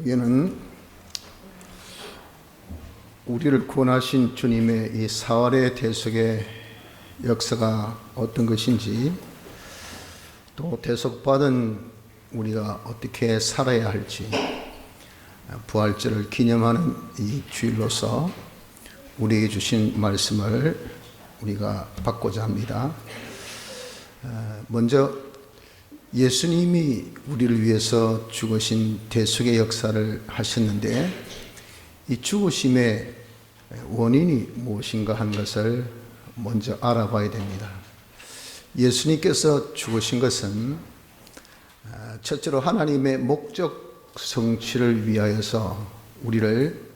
얘는 우리를 구원하신 주님의 이 사활의 대속의 역사가 어떤 것인지, 또 대속받은 우리가 어떻게 살아야 할지, 부활절을 기념하는 이 주일로서 우리에게 주신 말씀을 우리가 받고자 합니다. 먼저 예수님이 우리를 위해서 죽으신 대속의 역사를 하셨는데, 이 죽으심의 원인이 무엇인가 하는 것을 먼저 알아봐야 됩니다. 예수님께서 죽으신 것은 첫째로 하나님의 목적 성취를 위하여서 우리를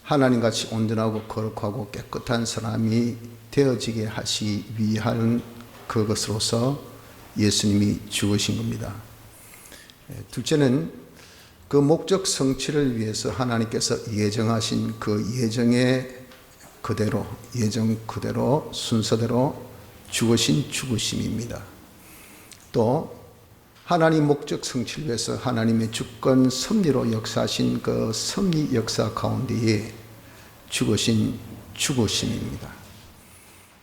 하나님같이 온전하고 거룩하고 깨끗한 사람이 되어지게 하시기 위한 그것으로서 예수님이 죽으신 겁니다. 둘째는 그 목적 성취를 위해서 하나님께서 예정하신 그 예정 그대로 순서대로 죽으신 죽으심입니다. 또 하나님 목적 성취를 위해서 하나님의 주권 섭리로 역사하신 그 섭리 역사 가운데에 죽으신 죽으심입니다.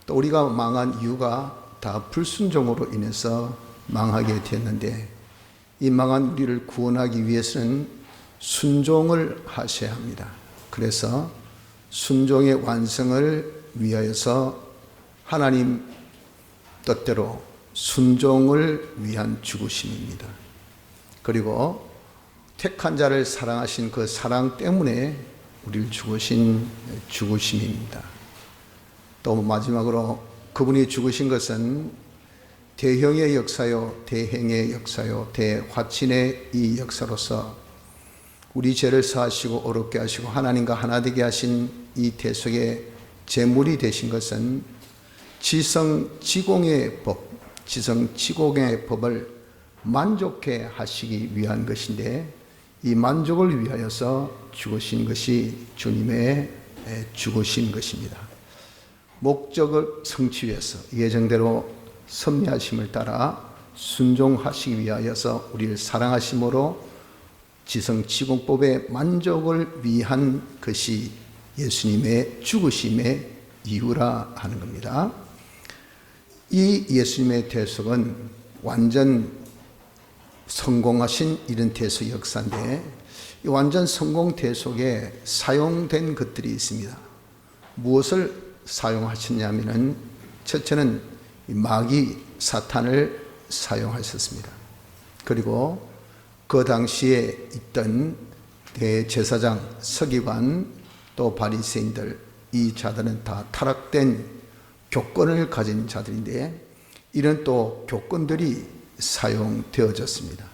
또 우리가 망한 이유가 다 불순종으로 인해서 망하게 됐는데, 이 망한 우리를 구원하기 위해서는 순종을 하셔야 합니다. 그래서 순종의 완성을 위하여서 하나님 뜻대로 순종을 위한 죽으심입니다. 그리고 택한 자를 사랑하신 그 사랑 때문에 우리를 죽으신 죽으심입니다. 또 마지막으로 그분이 죽으신 것은 대형의 역사요, 대행의 역사요, 대화친의 이 역사로서 우리 죄를 사하시고 어렵게 하시고 하나님과 하나 되게 하신 이 대속의 제물이 되신 것은 지성지공의 법을 만족해 하시기 위한 것인데, 이 만족을 위하여서 죽으신 것이 주님의 죽으신 것입니다. 목적을 성취 위해서 예정대로 섭리하심을 따라 순종하시기 위하여서 우리를 사랑하심으로 지성지공법의 만족을 위한 것이 예수님의 죽으심의 이유라 하는 겁니다. 이 예수님의 대속은 완전 성공하신 이런 대속 역사인데, 이 완전 성공 대속에 사용된 것들이 있습니다. 무엇을 사용하셨냐면은, 첫째는 마귀 사탄을 사용하셨습니다. 그리고 그 당시에 있던 대제사장, 서기관, 또 바리새인들, 이 자들은 다 타락된 교권을 가진 자들인데, 이런 또 교권들이 사용되어졌습니다.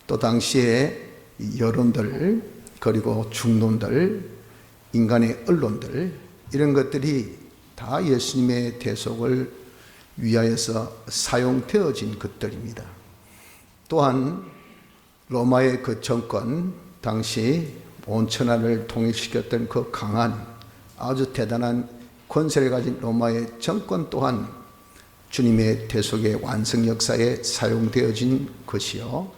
또 당시에 여론들, 그리고 중론들, 인간의 언론들, 이런 것들이 다 예수님의 대속을 위하여서 사용되어진 것들입니다. 또한 로마의 그 정권, 당시 온 천하를 통일시켰던 그 강한 아주 대단한 권세를 가진 로마의 정권 또한 주님의 대속의 완성 역사에 사용되어진 것이요,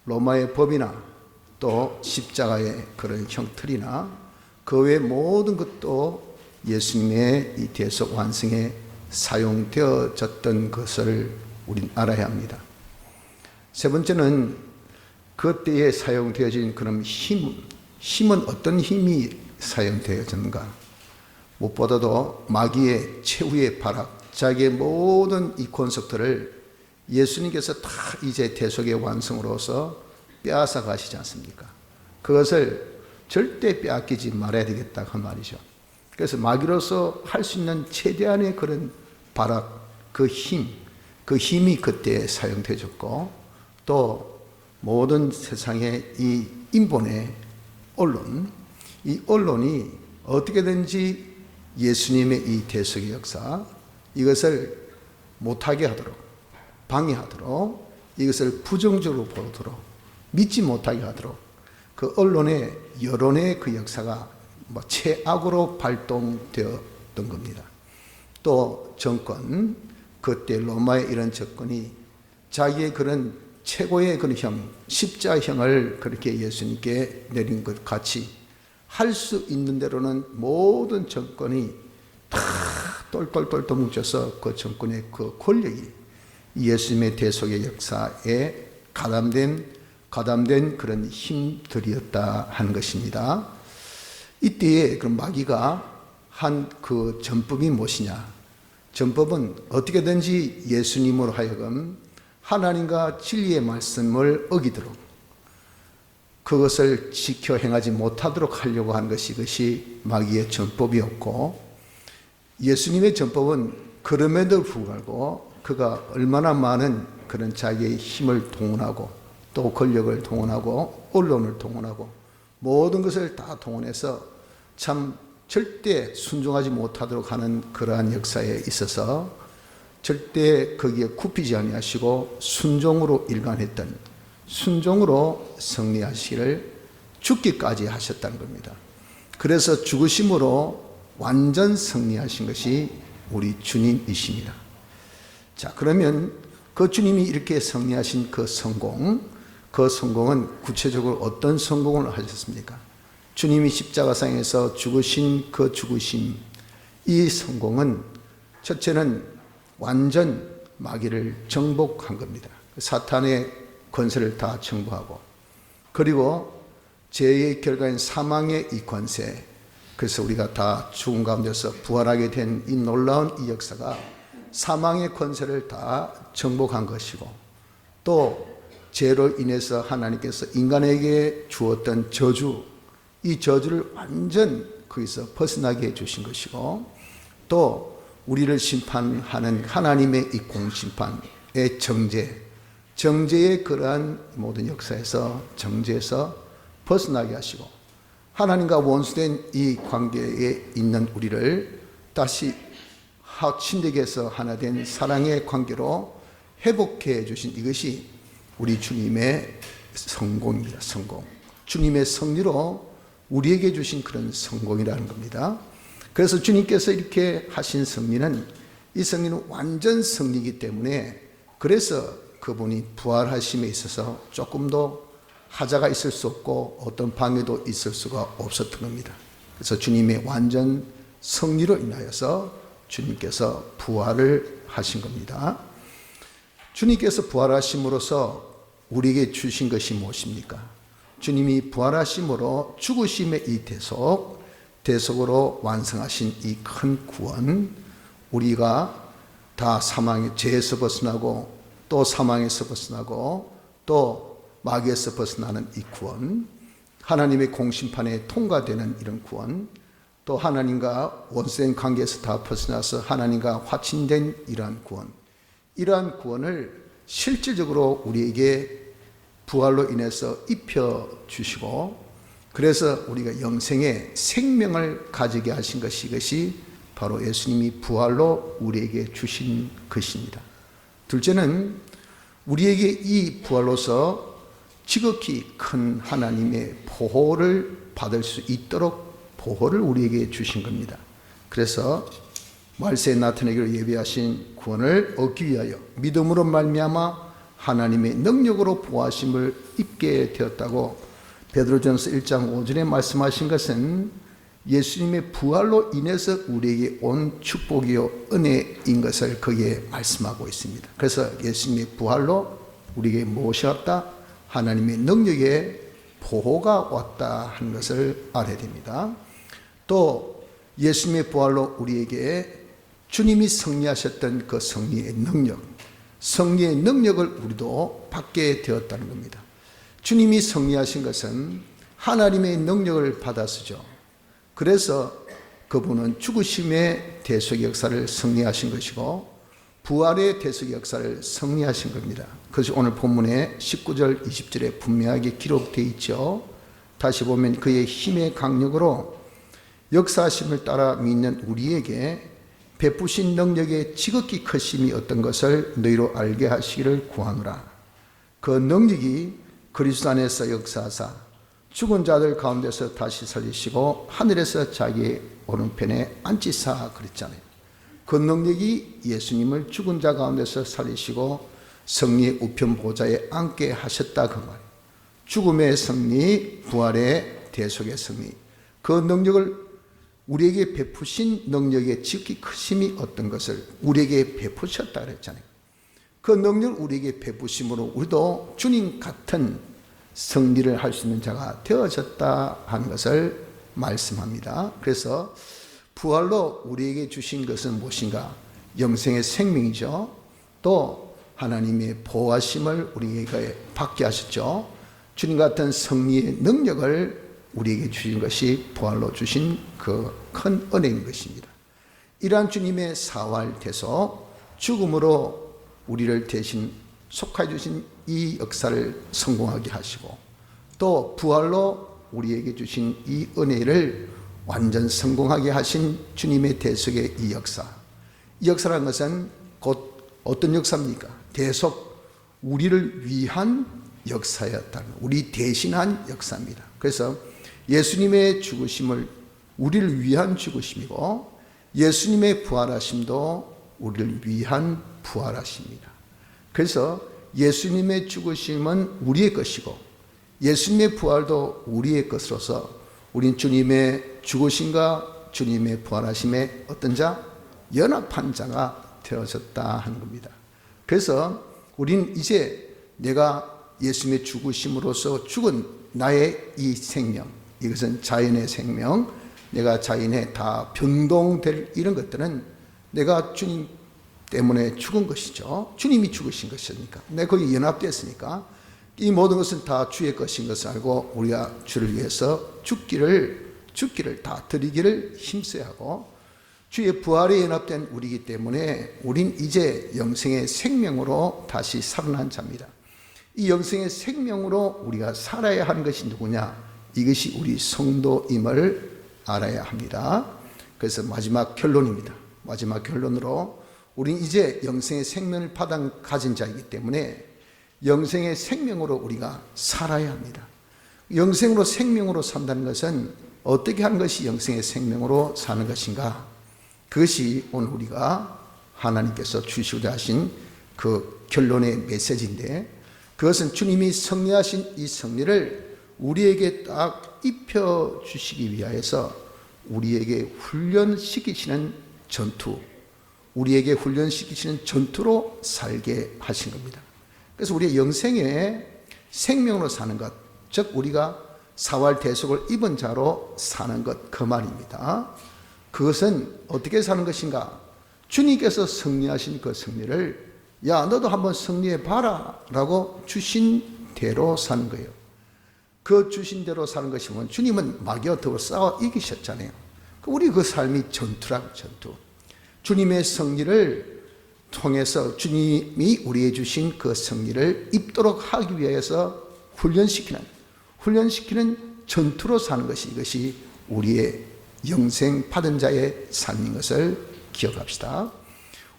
로마의 법이나 또 십자가의 그런 형틀이나 그 외 모든 것도 예수님의 이 대속 완성에 사용되어졌던 것을 우린 알아야 합니다. 세 번째는 그때에 사용되어진 그런 힘은 어떤 힘이 사용되어졌는가? 무엇보다도 마귀의 최후의 발악, 자기의 모든 이 권속들을 예수님께서 다 이제 대속의 완성으로서 빼앗아 가시지 않습니까? 그것을 절대 빼앗기지 말아야 되겠다 그 말이죠. 그래서 마귀로서 할 수 있는 최대한의 그런 발악, 그 힘이 그때 사용되어졌고, 또 모든 세상의 이 인본의 언론, 이 언론이 어떻게든지 예수님의 이 대속의 역사, 이것을 못하게 하도록, 방해하도록, 이것을 부정적으로 보도록, 믿지 못하게 하도록, 그 언론의 여론의 그 역사가 최악으로 발동되었던 겁니다. 또 정권, 그때 로마의 이런 정권이 자기의 그런 최고의 그런 형, 십자형을 그렇게 예수님께 내린 것 같이 할 수 있는 대로는 모든 정권이 다 똘똘똘똘 뭉쳐서 그 정권의 그 권력이 예수님의 대속의 역사에 가담된 그런 힘들이었다 하는 것입니다. 이때에 그 마귀가 한 그 전법이 무엇이냐? 전법은 어떻게든지 예수님으로 하여금 하나님과 진리의 말씀을 어기도록 그것을 지켜 행하지 못하도록 하려고 한 것이 이것이 마귀의 전법이었고, 예수님의 전법은 그럼에도 불구하고 그가 얼마나 많은 그런 자기의 힘을 동원하고 또 권력을 동원하고 언론을 동원하고 모든 것을 다 동원해서 참 절대 순종하지 못하도록 하는 그러한 역사에 있어서 절대 거기에 굽히지 아니하시고 순종으로 일관했던, 순종으로 승리하시기를 죽기까지 하셨다는 겁니다. 그래서 죽으심으로 완전 승리하신 것이 우리 주님이십니다. 자, 그러면 그 주님이 이렇게 승리하신 그 성공은 구체적으로 어떤 성공을 하셨습니까? 주님이 십자가상에서 죽으신 그 죽으심, 이 성공은 첫째는 완전 마귀를 정복한 겁니다. 사탄의 권세를 다 정복하고, 그리고 죄의 결과인 사망의 이 권세, 그래서 우리가 다 죽은 가운데서 부활하게 된 이 놀라운 이 역사가 사망의 권세를 다 정복한 것이고, 또 죄로 인해서 하나님께서 인간에게 주었던 저주, 이 저주를 완전 거기서 벗어나게 해주신 것이고, 또 우리를 심판하는 하나님의 이 공심판의 정죄의 그러한 모든 역사에서 정죄에서 벗어나게 하시고, 하나님과 원수된 이 관계에 있는 우리를 다시 친되게서 하나 된 사랑의 관계로 회복해 주신 이것이 우리 주님의 성공입니다. 성공. 주님의 승리로 우리에게 주신 그런 성공이라는 겁니다. 그래서 주님께서 이렇게 하신 승리는, 이 승리는 완전 승리이기 때문에, 그래서 그분이 부활하심에 있어서 조금도 하자가 있을 수 없고 어떤 방해도 있을 수가 없었던 겁니다. 그래서 주님의 완전 승리로 인하여서 주님께서 부활을 하신 겁니다. 주님께서 부활하심으로써 우리에게 주신 것이 무엇입니까? 주님이 부활하심으로 죽으심의 이 대속으로 완성하신 이 큰 구원, 우리가 다 사망의 죄에서 벗어나고 또 사망에서 벗어나고 또 마귀에서 벗어나는 이 구원, 하나님의 공심판에 통과되는 이런 구원, 또 하나님과 원수된 관계에서 다 벗어나서 하나님과 화친된 이러한 이러한 구원을 실질적으로 우리에게 부활로 인해서 입혀주시고, 그래서 우리가 영생의 생명을 가지게 하신 것이, 이것이 바로 예수님이 부활로 우리에게 주신 것입니다. 둘째는 우리에게 이 부활로서 지극히 큰 하나님의 보호를 받을 수 있도록 보호를 우리에게 주신 겁니다. 그래서 말세에 나타내기로 예비하신 구원을 얻기 위하여 믿음으로 말미암아 하나님의 능력으로 보호하심을 입게 되었다고 베드로전서 1장 5절에 말씀하신 것은 예수님의 부활로 인해서 우리에게 온 축복이요 은혜인 것을 거기에 말씀하고 있습니다. 그래서 예수님의 부활로 우리에게 무엇이 왔다? 하나님의 능력의 보호가 왔다 하는 것을 알아야 됩니다. 또 예수님의 부활로 우리에게 주님이 승리하셨던 그 승리의 능력을 우리도 받게 되었다는 겁니다. 주님이 승리하신 것은 하나님의 능력을 받아서죠. 그래서 그분은 죽으심의 대속 역사를 승리하신 것이고 부활의 대속 역사를 승리하신 겁니다. 그것이 오늘 본문의 19절 20절에 분명하게 기록되어 있죠. 다시 보면 그의 힘의 강력으로 역사하심을 따라 믿는 우리에게 베푸신 능력의 지극히 크심이 어떤 것을 너희로 알게 하시기를 구하노라. 그 능력이 그리스도 안에서 역사하사 죽은 자들 가운데서 다시 살리시고 하늘에서 자기의 오른편에 앉히사 그랬잖아요. 그 능력이 예수님을 죽은 자 가운데서 살리시고 승리의 우편 보좌에 앉게 하셨다 그 말. 죽음의 승리, 부활의 대속의 승리. 그 능력을 우리에게 베푸신 능력의 지극히 크심이 어떤 것을 우리에게 베푸셨다 그랬잖아요. 그 능력을 우리에게 베푸심으로 우리도 주님 같은 승리를 할 수 있는 자가 되어졌다 하는 것을 말씀합니다. 그래서 부활로 우리에게 주신 것은 무엇인가? 영생의 생명이죠. 또 하나님의 보호하심을 우리에게 받게 하셨죠. 주님 같은 승리의 능력을 우리에게 주신 것이 부활로 주신 그 큰 은혜인 것입니다. 이러한 주님의 사활 대속, 죽음으로 우리를 대신 속하여 주신 이 역사를 성공하게 하시고 또 부활로 우리에게 주신 이 은혜를 완전 성공하게 하신 주님의 대속의 이 역사. 이 역사라는 것은 곧 어떤 역사입니까? 대속, 우리를 위한 역사였다는, 우리 대신한 역사입니다. 그래서 예수님의 죽으심을 우리를 위한 죽으심이고 예수님의 부활하심도 우리를 위한 부활하심입니다. 그래서 예수님의 죽으심은 우리의 것이고 예수님의 부활도 우리의 것으로서 우린 주님의 죽으심과 주님의 부활하심의 어떤 자? 연합한 자가 되어졌다 하는 겁니다. 그래서 우린 이제 내가 예수님의 죽으심으로써 죽은 나의 이 생명, 이것은 자연의 생명, 내가 자연에 다 변동될 이런 것들은 내가 주님 때문에 죽은 것이죠. 주님이 죽으신 것이니까. 내가 거기에 연합됐으니까 이 모든 것은 다 주의 것인 것을 알고 우리가 주를 위해서 죽기를 다 드리기를 힘써야 하고 주의 부활에 연합된 우리이기 때문에 우린 이제 영생의 생명으로 다시 살아난 자입니다. 이 영생의 생명으로 우리가 살아야 하는 것이 누구냐? 이것이 우리 성도임을 알아야 합니다. 그래서 마지막 결론입니다. 마지막 결론으로 우리는 이제 영생의 생명을 가진 자이기 때문에 영생의 생명으로 우리가 살아야 합니다. 영생으로 생명으로 산다는 것은 어떻게 하는 것이 영생의 생명으로 사는 것인가? 그것이 오늘 우리가 하나님께서 주시고자 하신 그 결론의 메시지인데 그것은 주님이 승리하신 이 승리를 우리에게 딱 입혀주시기 위하여서 우리에게 훈련시키시는 전투, 우리에게 훈련시키시는 전투로 살게 하신 겁니다. 그래서 우리의 영생의 생명으로 사는 것, 즉 우리가 사활 대속을 입은 자로 사는 것, 그 말입니다. 그것은 어떻게 사는 것인가? 주님께서 승리하신 그 승리를 야 너도 한번 승리해 봐라 라고 주신 대로 사는 거예요. 그 주신 대로 사는 것이면 주님은 마귀와 더불어 싸워 이기셨잖아요. 우리 그 삶이 전투란 전투. 주님의 승리를 통해서 주님이 우리에게 주신 그 승리를 입도록 하기 위해서 훈련시키는 전투로 사는 것이 이것이 우리의 영생 받은 자의 삶인 것을 기억합시다.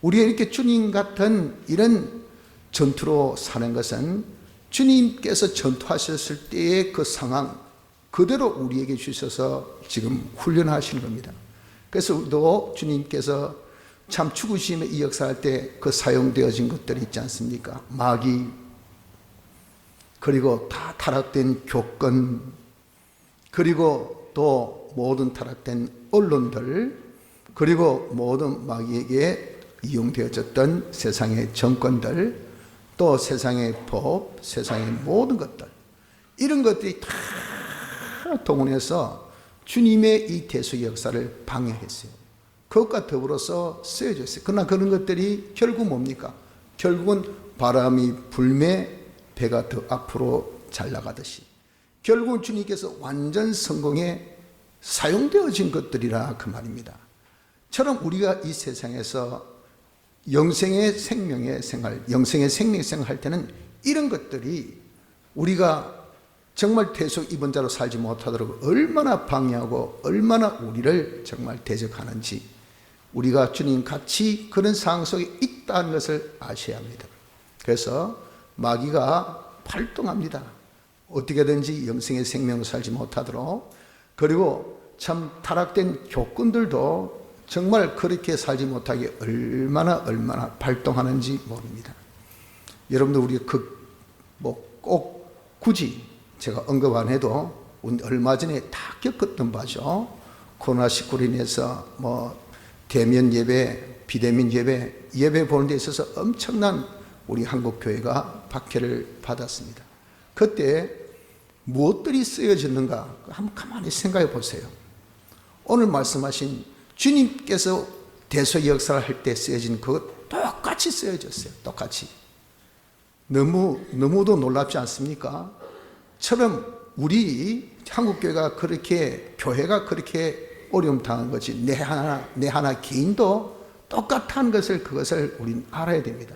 우리가 이렇게 주님 같은 이런 전투로 사는 것은 주님께서 전투하셨을 때의 그 상황 그대로 우리에게 주셔서 지금 훈련하시는 겁니다. 그래서 우리도 주님께서 참 죽으심의 이 역사할 때 그 사용되어진 것들이 있지 않습니까? 마귀, 그리고 다 타락된 교권, 그리고 또 모든 타락된 언론들, 그리고 모든 마귀에게 이용되어졌던 세상의 정권들, 또 세상의 법, 세상의 모든 것들, 이런 것들이 다 동원해서 주님의 이 대속의 역사를 방해했어요. 그것과 더불어서 쓰여졌어요. 그러나 그런 것들이 결국 뭡니까? 결국은 바람이 불매 배가 더 앞으로 잘 나가듯이 결국은 주님께서 완전 성공에 사용되어진 것들이라 그 말입니다. 처럼 우리가 이 세상에서 영생의 생명의 생활, 영생의 생명의 생활 할 때는 이런 것들이 우리가 정말 대속 입은 자로 살지 못하도록 얼마나 방해하고 얼마나 우리를 정말 대적하는지 우리가 주님 같이 그런 상황 속에 있다는 것을 아셔야 합니다. 그래서 마귀가 활동합니다. 어떻게든지 영생의 생명을 살지 못하도록. 그리고 참 타락된 교권들도 정말 그렇게 살지 못하게 얼마나 활동하는지 모릅니다. 여러분들 우리 꼭 굳이 제가 언급 안 해도 얼마 전에 다 겪었던 바죠. 코로나19로 인해서 대면 예배, 비대면 예배 보는 데 있어서 엄청난 우리 한국 교회가 박해를 받았습니다. 그때 무엇들이 쓰여졌는가 한번 가만히 생각해 보세요. 오늘 말씀하신 주님께서 대속 역사를 할 때 쓰여진 그것 똑같이 쓰여졌어요. 똑같이. 너무도 놀랍지 않습니까? 처럼 우리 한국교회가 교회가 그렇게 어려움 당한 거지 내 하나 개인도 똑같은 그것을 우리는 알아야 됩니다.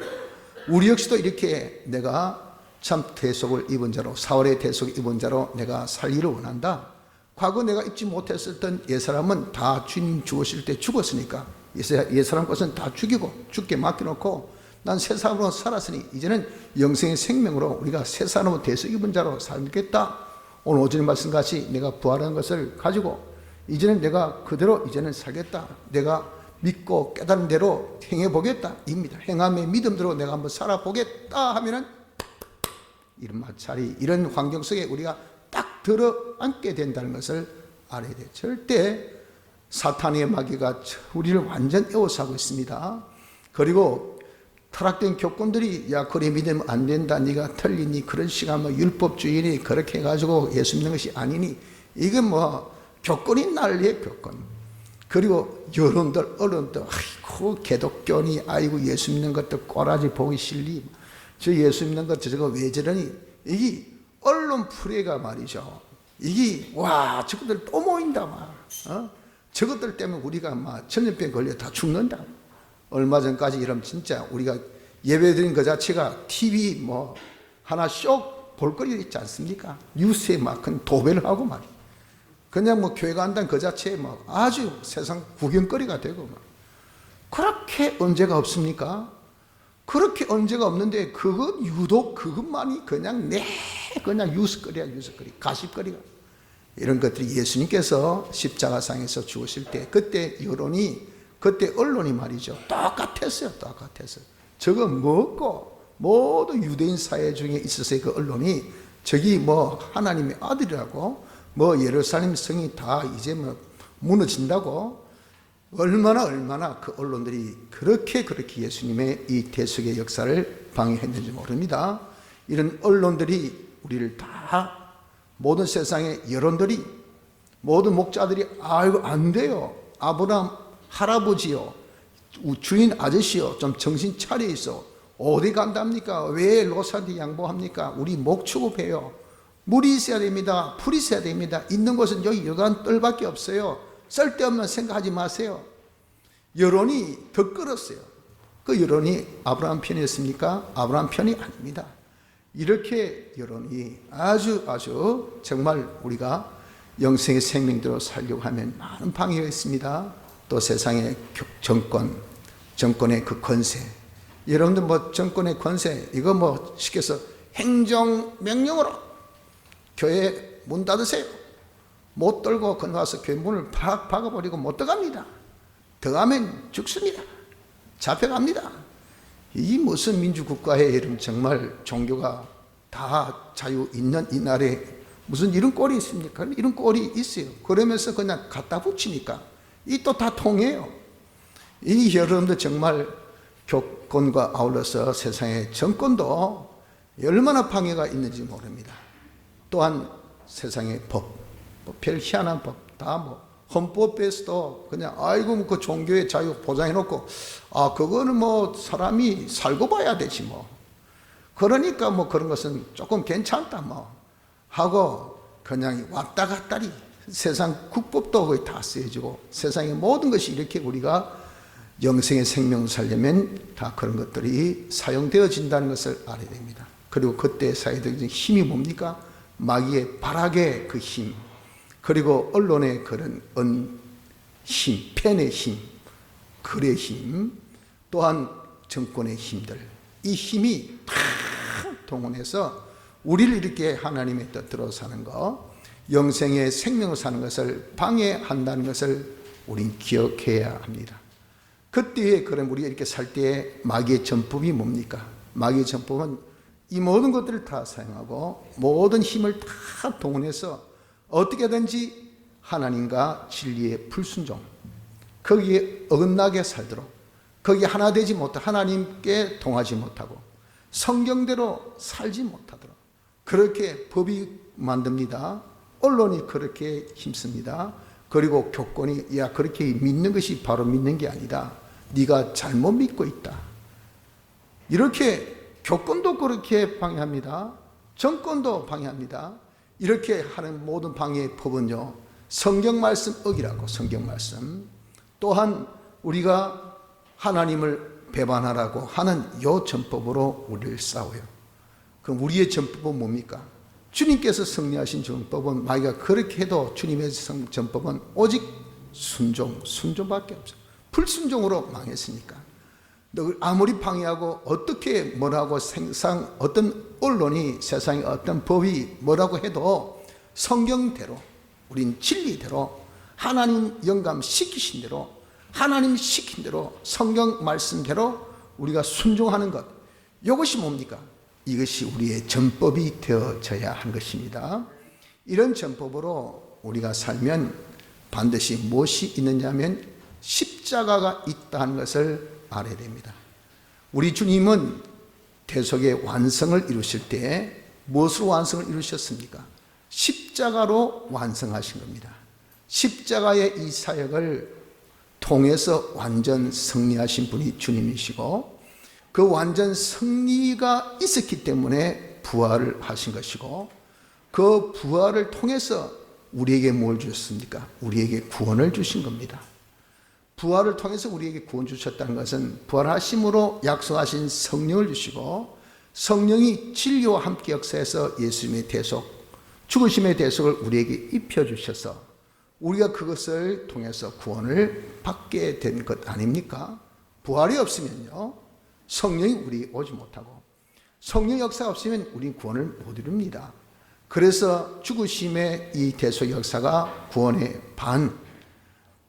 우리 역시도 이렇게 내가 참 대속을 입은 자로, 사월의 대속을 입은 자로 내가 살기를 원한다. 과거 내가 입지 못했었던 옛사람은 다 주님 죽으실 때 죽었으니까 옛사람 것은 다 죽이고 죽게 맡겨놓고 난 새 사람으로 살았으니 이제는 영생의 생명으로 우리가 새 사람으로 대속 입은 자로 살겠다. 오늘 오전의 말씀같이 내가 부활한 것을 가지고 이제는 내가 그대로 이제는 살겠다. 내가 믿고 깨달은 대로 행해보겠다. 입니다. 행함의 믿음대로 내가 한번 살아보겠다 하면은 이런 마찰이, 이런 환경 속에 우리가 딱 들어앉게 된다는 것을 알아야 돼요. 절대 사탄의 마귀가 우리를 완전 에워싸고 있습니다. 그리고 타락된 교권들이 야 그래 믿으면 안 된다, 네가 틀리니, 그런 시간 율법주의니 그렇게 해가지고 예수 믿는 것이 아니니, 이게 교권이 난리의 교권. 그리고 여론들, 언론들, 아이고 개독교니, 아이고 예수 믿는 것도 꼬라지 보기 싫니, 저 예수 믿는 것 저거 왜 저러니, 이게 언론 프레가 말이죠. 이게 와 저것들 또 모인다 저것들 때문에 우리가 전염병 걸려 다 죽는다. 얼마 전까지 이러면 진짜 우리가 예배드린 그 자체가 TV 하나 쇼 볼거리 있지 않습니까? 뉴스에 큰 도배를 하고 말이야. 그냥 교회 간다는 그 자체에 아주 세상 구경거리가 되고 그렇게 언제가 없습니까? 그렇게 언제가 없는데 유독 그것만이 그냥 뉴스거리야, 뉴스거리, 가십거리가. 이런 것들이 예수님께서 십자가상에서 죽으실 때 그때 언론이 말이죠. 똑같았어요. 저거 먹고 모두 유대인 사회 중에 있었어요. 그 언론이 저기 하나님의 아들이라고 예루살렘 성이 다 이제 무너진다고 얼마나 그 언론들이 그렇게 예수님의 이 대속의 역사를 방해했는지 모릅니다. 이런 언론들이 우리를 다 모든 세상의 여론들이 모든 목자들이 아이고 안 돼요. 아브라함 할아버지요, 주인 아저씨요, 좀 정신 차려 있어. 어디 간답니까? 왜 롯한테 양보합니까? 우리 목 추급해요. 물이 있어야 됩니다. 풀이 있어야 됩니다. 있는 곳은 여기 여간 뜰밖에 없어요. 쓸데없는 생각하지 마세요. 여론이 더 끌었어요. 그 여론이 아브라함 편이었습니까? 아브라함 편이 아닙니다. 이렇게 여론이 아주 정말 우리가 영생의 생명대로 살려고 하면 많은 방해가 있습니다. 또 세상의 정권의 그 권세, 여러분들 정권의 권세, 이거 시켜서 행정명령으로 교회 문 닫으세요. 못 들고 건너와서 교회 문을 팍 박아버리고 못 들어갑니다. 들어가면 죽습니다. 잡혀갑니다. 이 무슨 민주국가에 여러분 정말 종교가 다 자유 있는 이 나라에 무슨 이런 꼴이 있습니까? 이런 꼴이 있어요. 그러면서 그냥 갖다 붙이니까 이 또 다 통해요. 이 여러분들 정말 교권과 아울러서 세상의 정권도 얼마나 방해가 있는지 모릅니다. 또한 세상의 별 희한한 법, 다 헌법에서도 그냥 아이고 그 종교의 자유 보장해놓고 그거는 사람이 살고 봐야 되지 그러니까 그런 것은 조금 괜찮다 하고 그냥 왔다 갔다리 세상 국법도 거의 다 쓰여지고 세상의 모든 것이 이렇게 우리가 영생의 생명을 살려면 다 그런 것들이 사용되어진다는 것을 알아야 됩니다. 그리고 그때 사회적인 힘이 뭡니까? 마귀의 발악의 그 힘, 그리고 언론의 그런 힘, 펜의 힘, 글의 힘, 또한 정권의 힘들, 이 힘이 다 동원해서 우리를 이렇게 하나님의 뜻대로 사는 것, 영생의 생명을 사는 것을 방해한다는 것을 우린 기억해야 합니다. 그때에 그럼 우리가 이렇게 살 때 마귀의 전법이 뭡니까? 마귀의 전법은 이 모든 것들을 다 사용하고 모든 힘을 다 동원해서 어떻게든지 하나님과 진리의 불순종, 거기에 어긋나게 살도록, 거기에 하나 되지 못하고 하나님께 동하지 못하고 성경대로 살지 못하도록 그렇게 법이 만듭니다. 언론이 그렇게 힘씁니다. 그리고 교권이 야 그렇게 믿는 것이 바로 믿는 게 아니다. 네가 잘못 믿고 있다. 이렇게 교권도 그렇게 방해합니다. 정권도 방해합니다. 이렇게 하는 모든 방해의 법은요, 성경 말씀 어기라고. 성경 말씀 또한 우리가 하나님을 배반하라고 하는 요 전법으로 우리를 싸워요. 그럼 우리의 전법은 뭡니까? 주님께서 승리하신 전법은 마귀가 그렇게 해도 주님의 전법은 오직 순종밖에 없어요. 불순종으로 망했으니까. 아무리 방해하고 어떻게 뭐라고 세상 어떤 언론이 세상의 어떤 법이 뭐라고 해도 성경대로 우린 진리대로 하나님 영감시키신 대로 하나님 시킨 대로 성경 말씀대로 우리가 순종하는 것, 이것이 뭡니까? 이것이 우리의 전법이 되어져야 하는 것입니다. 이런 전법으로 우리가 살면 반드시 무엇이 있느냐 하면 십자가가 있다는 것을 알아야 됩니다. 우리 주님은 대속의 완성을 이루실 때 무엇으로 완성을 이루셨습니까? 십자가로 완성하신 겁니다. 십자가의 이 사역을 통해서 완전 승리하신 분이 주님이시고 그 완전 승리가 있었기 때문에 부활을 하신 것이고 그 부활을 통해서 우리에게 뭘 주셨습니까? 우리에게 구원을 주신 겁니다. 부활을 통해서 우리에게 구원 주셨다는 것은 부활하심으로 약속하신 성령을 주시고 성령이 진리와 함께 역사해서 예수님의 대속, 죽으심의 대속을 우리에게 입혀주셔서 우리가 그것을 통해서 구원을 받게 된 것 아닙니까? 부활이 없으면요, 성령이 우리에게 오지 못하고 성령 역사가 없으면 우리는 구원을 못 이룹니다. 그래서 죽으심의 이 대속 역사가 구원의 반,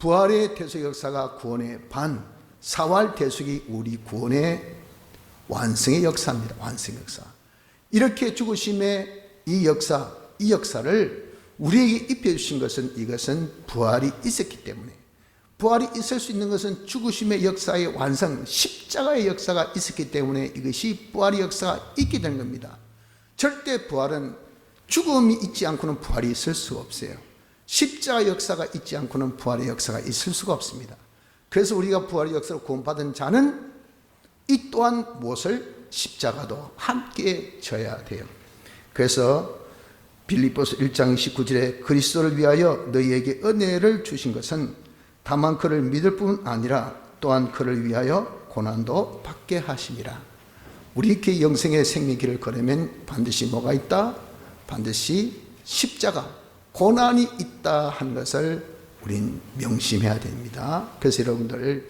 부활의 대속 역사가 구원의 반, 사활 대속이 우리 구원의 완성의 역사입니다. 완성 역사. 이렇게 죽으심의 이 역사를 우리에게 입혀주신 것은 이것은 부활이 있었기 때문에, 부활이 있을 수 있는 것은 죽으심의 역사의 완성, 십자가의 역사가 있었기 때문에 이것이 부활의 역사가 있게 된 겁니다. 절대 부활은 죽음이 있지 않고는 부활이 있을 수가 없어요. 십자가 역사가 있지 않고는 부활의 역사가 있을 수가 없습니다. 그래서 우리가 부활의 역사로 구원받은 자는 이 또한 무엇을? 십자가도 함께 져야 돼요. 그래서 빌립보서 1장 19절에 그리스도를 위하여 너희에게 은혜를 주신 것은 다만 그를 믿을 뿐 아니라 또한 그를 위하여 고난도 받게 하심이라. 우리 이렇게 영생의 생명길을 걸으면 반드시 뭐가 있다? 반드시 십자가, 고난이 있다 하는 것을 우린 명심해야 됩니다. 그래서 여러분들,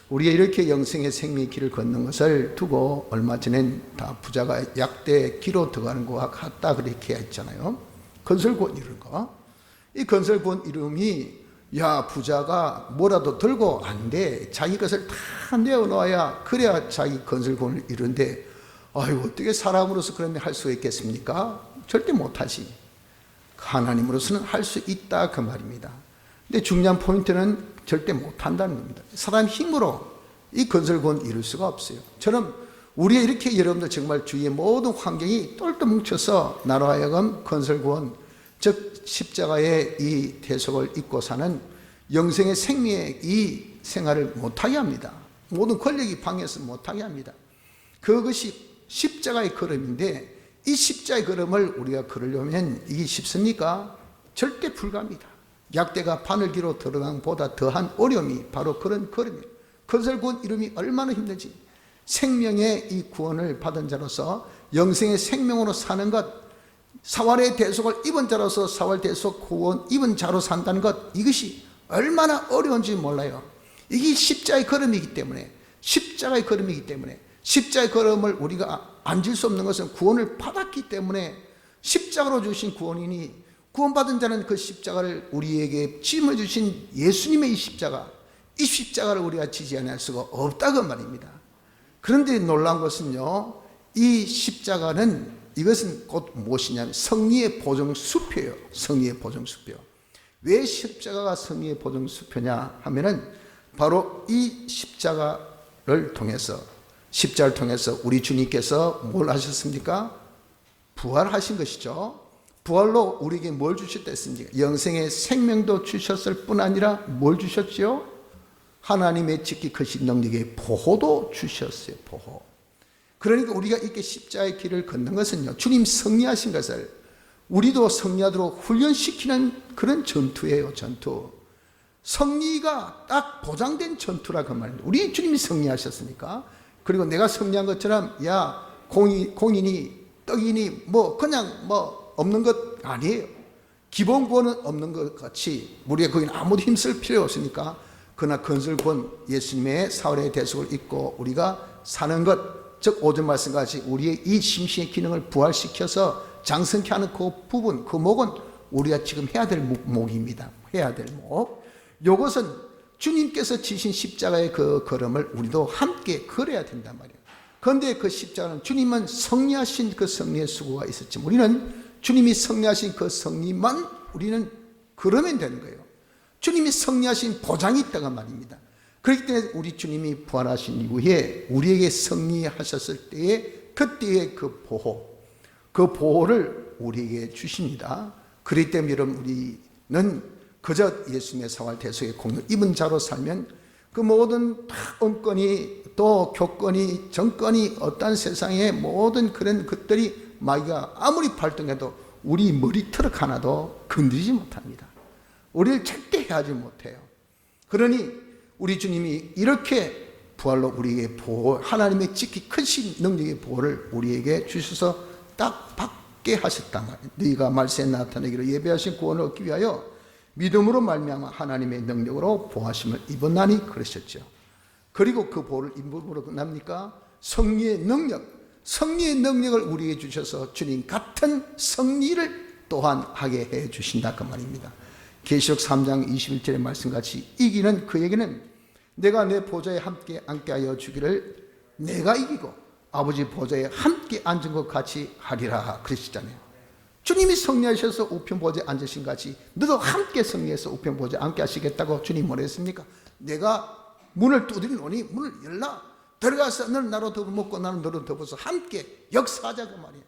우리가 이렇게 영생의 생명의 길을 걷는 것을 두고 얼마 전엔 다 부자가 약대 기로 들어가는 거와 같다 그렇게 했잖아요. 건설권 이룬 거. 이 건설권 이름이 야 부자가 뭐라도 들고 안 돼. 자기 것을 다 내어놓아야 그래야 자기 건설권을 이룬데 아이고 어떻게 사람으로서 그러면 할 수 있겠습니까? 절대 못하지. 하나님으로서는 할 수 있다 그 말입니다. 근데 중요한 포인트는 절대 못한다는 겁니다. 사람 힘으로 이 건설권 이룰 수가 없어요. 저는 우리가 이렇게 여러분들 정말 주위의 모든 환경이 똘똘 뭉쳐서 나로 하여금 건설권, 즉 십자가의 이 대속을 입고 사는 영생의 생명의 이 생활을 못하게 합니다. 모든 권력이 방해해서 못하게 합니다. 그것이 십자가의 걸음인데 이 십자가의 걸음을 우리가 걸으려면 이게 쉽습니까? 절대 불가합니다. 약대가 바늘기로 들어간 보다 더한 어려움이 바로 그런 걸음이에요. 건설권 이름이 얼마나 힘든지 생명의 이 구원을 받은 자로서 영생의 생명으로 사는 것, 사활의 대속을 입은 자로서 사활 대속 구원 입은 자로 산다는 것, 이것이 얼마나 어려운지 몰라요. 이게 십자가의 걸음이기 때문에, 십자가의 걸음이기 때문에, 십자가의 걸음을 우리가 앉을 수 없는 것은 구원을 받았기 때문에 십자가로 주신 구원이니 구원받은 자는 그 십자가를 우리에게 짊어주신 예수님의 이 십자가를 우리가 지지 않을 수가 없다고 말입니다. 그런데 놀라운 것은요, 이 십자가는 이것은 곧 무엇이냐면 승리의 보증수표예요. 승리의 보증수표. 왜 십자가가 승리의 보증수표냐 하면은 바로 이 십자가를 통해서 우리 주님께서 뭘 하셨습니까? 부활하신 것이죠. 부활로 우리에게 뭘 주셨다 했습니까? 영생의 생명도 주셨을 뿐 아니라 뭘 주셨지요? 하나님의 지키 크신 능력의 보호도 주셨어요. 보호. 그러니까 우리가 이렇게 십자가의 길을 걷는 것은요, 주님 승리하신 것을 우리도 승리하도록 훈련시키는 그런 전투예요. 전투. 승리가 딱 보장된 전투라 그 말입니다. 우리 주님이 승리하셨으니까. 그리고 내가 승리한 것처럼 야 공이니 떡이니 그냥 없는 것 아니에요. 기본 구원은 없는 것 같이 우리가 거기는 아무도 힘쓸 필요 없으니까 그러나 건설권 예수님의 사활의 대속을 잊고 우리가 사는 것, 즉 오전 말씀같이 우리의 이 심신의 기능을 부활시켜서 장성케 하는 그 부분, 그 목은 우리가 지금 해야 될 목입니다. 해야 될 목. 이것은 주님께서 지신 십자가의 그 걸음을 우리도 함께 걸어야 된단 말이에요. 그런데 그 십자가는 주님은 승리하신 그 승리의 수고가 있었지만 우리는 주님이 승리하신 그 승리만 우리는 걸으면 되는 거예요. 주님이 승리하신 보장이 있다가 말입니다. 그렇기 때문에 우리 주님이 부활하신 이후에 우리에게 승리하셨을 때에 그때의 그 보호를 우리에게 주십니다. 그렇기 때문에 여러분 우리는 그저 예수님의 사활 대속의 공로를 입은 자로 살면 그 모든 언권이 또 교권이 정권이 어떤 세상의 모든 그런 것들이 마귀가 아무리 발동해도 우리 머리털 하나도 건드리지 못합니다. 우리를 절대 해하지 못해요. 그러니 우리 주님이 이렇게 부활로 우리에게 하나님의 지키 크신 능력의 보호를 우리에게 주셔서 딱 받게 하셨단 말이에요. 너희가 말세에 나타내기로 예배하신 구원을 얻기 위하여 믿음으로 말미암아 하나님의 능력으로 보호하심을 입었나니 그러셨죠. 그리고 그 보호를 입음으로 끝납니까? 승리의 능력을 우리에게 주셔서 주님 같은 승리를 또한 하게 해 주신다 그 말입니다. 계시록 3장 21절의 말씀같이 이기는 그에게는 내가 내 보좌에 함께 앉게 하여 주기를 내가 이기고 아버지 보좌에 함께 앉은 것 같이 하리라 그러시잖아요. 주님이 승리하셔서 우편 보좌에 앉으신 같이 너도 함께 승리해서 우편 보좌에 앉게 하시겠다고 주님 뭐라 했습니까? 내가 문을 두드리노니 문을 열라. 들어가서 너는 나로 더불어 먹고 나는 너로 더불어서 함께 역사하자 그 말이에요.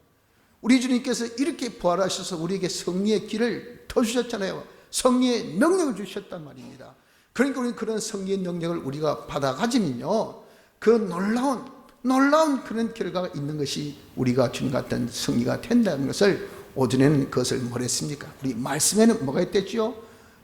우리 주님께서 이렇게 부활하셔서 우리에게 승리의 길을 터주셨잖아요. 승리의 능력을 주셨단 말입니다. 그러니까 우리는 그런 승리의 능력을 우리가 받아 가지면요, 그 놀라운 그런 결과가 있는 것이 우리가 주님 같은 승리가 된다는 것을 오전에는 그것을 뭘 했습니까? 우리 말씀에는 뭐가 있댔죠?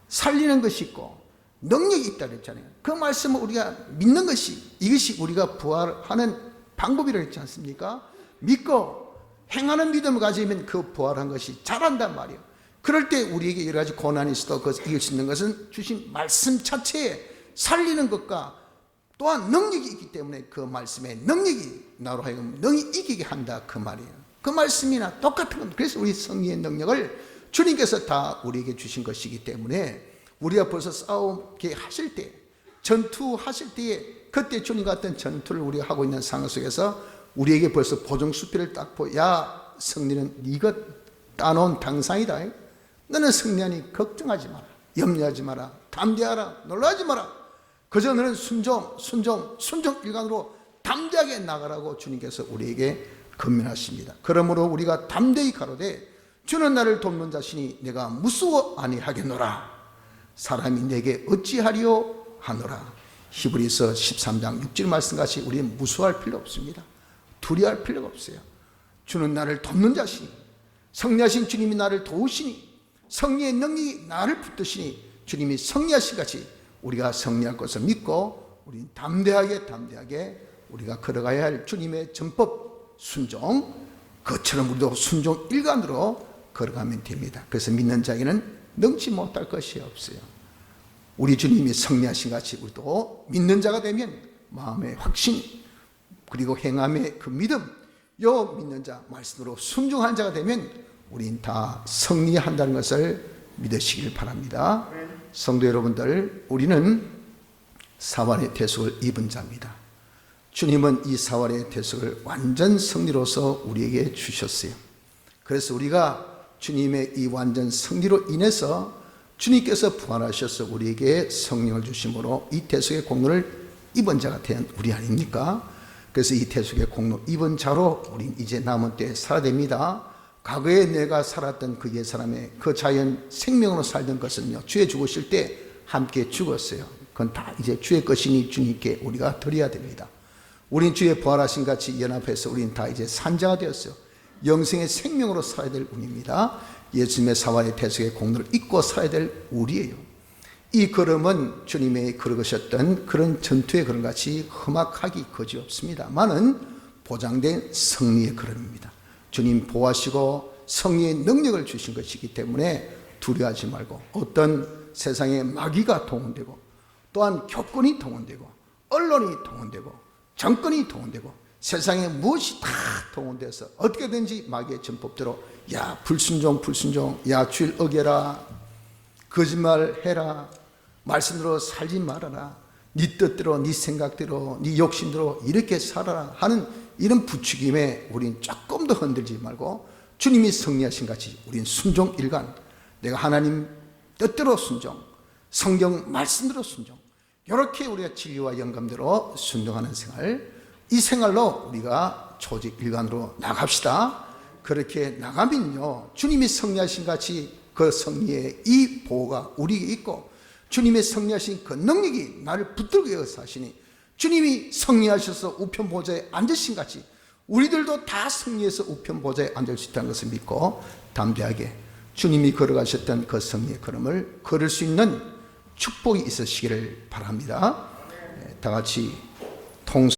살리는 것이 있고 능력이 있다 그랬잖아요. 그 말씀을 우리가 믿는 것이 이것이 우리가 부활하는 방법이라고 했지 않습니까? 믿고 행하는 믿음을 가지면 그 부활한 것이 자란단 말이에요. 그럴 때 우리에게 여러 가지 고난이 있어도 그것을 이길 수 있는 것은 주신 말씀 자체에 살리는 것과 또한 능력이 있기 때문에 그 말씀의 능력이 나로 하여금 능히 이기게 한다 그 말이에요. 그 말씀이나 똑같은 겁니다. 그래서 우리 승리의 능력을 주님께서 다 우리에게 주신 것이기 때문에 우리가 벌써 싸우게 하실 때, 전투하실 때에 그때 주님 같은 전투를 우리가 하고 있는 상황 속에서 우리에게 벌써 보증수표를 딱 야 승리는 네가 따놓은 당상이다. 너는 승리하니 걱정하지 마라. 염려하지 마라. 담대하라. 놀라지 마라. 그저 너는 순종 일관으로 담대하게 나가라고 주님께서 우리에게 권면하십니다. 그러므로 우리가 담대히 가로되 주는 나를 돕는 자신이 내가 무수워 아니하겠노라. 사람이 내게 어찌하리요 하노라. 히브리서 13장 6절 말씀같이 우리는 무수할 필요 없습니다. 두려워할 필요가 없어요. 주는 나를 돕는 자신이, 승리하신 주님이 나를 도우시니, 승리의 능력이 나를 붙드시니 주님이 승리하신 같이 우리가 승리할 것을 믿고 우리는 담대하게 우리가 걸어가야 할 주님의 전법 순종, 그처럼 우리도 순종 일관으로 걸어가면 됩니다. 그래서 믿는 자에게는 능치 못할 것이 없어요. 우리 주님이 승리하신 같이 우리도 믿는 자가 되면 마음의 확신 그리고 행함의 그 믿음, 요 믿는 자 말씀으로 순종한 자가 되면 우린 다 승리한다는 것을 믿으시길 바랍니다. 성도 여러분들, 우리는 사활의 대속을 입은 자입니다. 주님은 이 사활의 대속을 완전 승리로서 우리에게 주셨어요. 그래서 우리가 주님의 이 완전 승리로 인해서 주님께서 부활하셔서 우리에게 성령을 주심으로 이 대속의 공로를 입은 자가 된 우리 아닙니까? 그래서 이 대속의 공로 입은 자로 우린 이제 남은 때에 살아야 됩니다. 과거에 내가 살았던 그 옛사람의 그 자연 생명으로 살던 것은요, 주의 죽으실 때 함께 죽었어요. 그건 다 이제 주의 것이니 주님께 우리가 드려야 됩니다. 우린 주의 부활하신 같이 연합해서 우린 다 이제 산자가 되었어요. 영생의 생명으로 살아야 될 우리입니다. 예수님의 사활의 대속의 공로를 잊고 살아야 될 우리예요. 이 걸음은 주님의 걸으셨던 그런 전투의 걸음 같이 험악하기 거지없습니다만은 보장된 승리의 걸음입니다. 주님 보호하시고 승리의 능력을 주신 것이기 때문에 두려워하지 말고, 어떤 세상의 마귀가 동원되고 또한 교권이 동원되고 언론이 동원되고 정권이 동원되고 세상에 무엇이 다 동원돼서 어떻게든지 마귀의 전법대로 야 불순종, 야 주일 어겨라, 거짓말해라, 말씀대로 살지 말아라, 네 뜻대로 네 생각대로 네 욕심대로 이렇게 살아라 하는 이런 부추김에 우린 조금 더 흔들지 말고 주님이 승리하신 같이 우린 순종 일관, 내가 하나님 뜻대로 순종, 성경 말씀대로 순종, 이렇게 우리가 진리와 영감대로 순종하는 생활, 이 생활로 우리가 조직 일관으로 나갑시다. 그렇게 나가면요, 주님이 승리하신 같이 그 승리의 이 보호가 우리에게 있고 주님의 승리하신 그 능력이 나를 붙들게 해서 하시니, 주님이 승리하셔서 우편 보좌에 앉으신 같이 우리들도 다 승리해서 우편 보좌에 앉을 수 있다는 것을 믿고 담대하게 주님이 걸어가셨던 그 승리의 걸음을 걸을 수 있는 축복이 있으시기를 바랍니다. 다 같이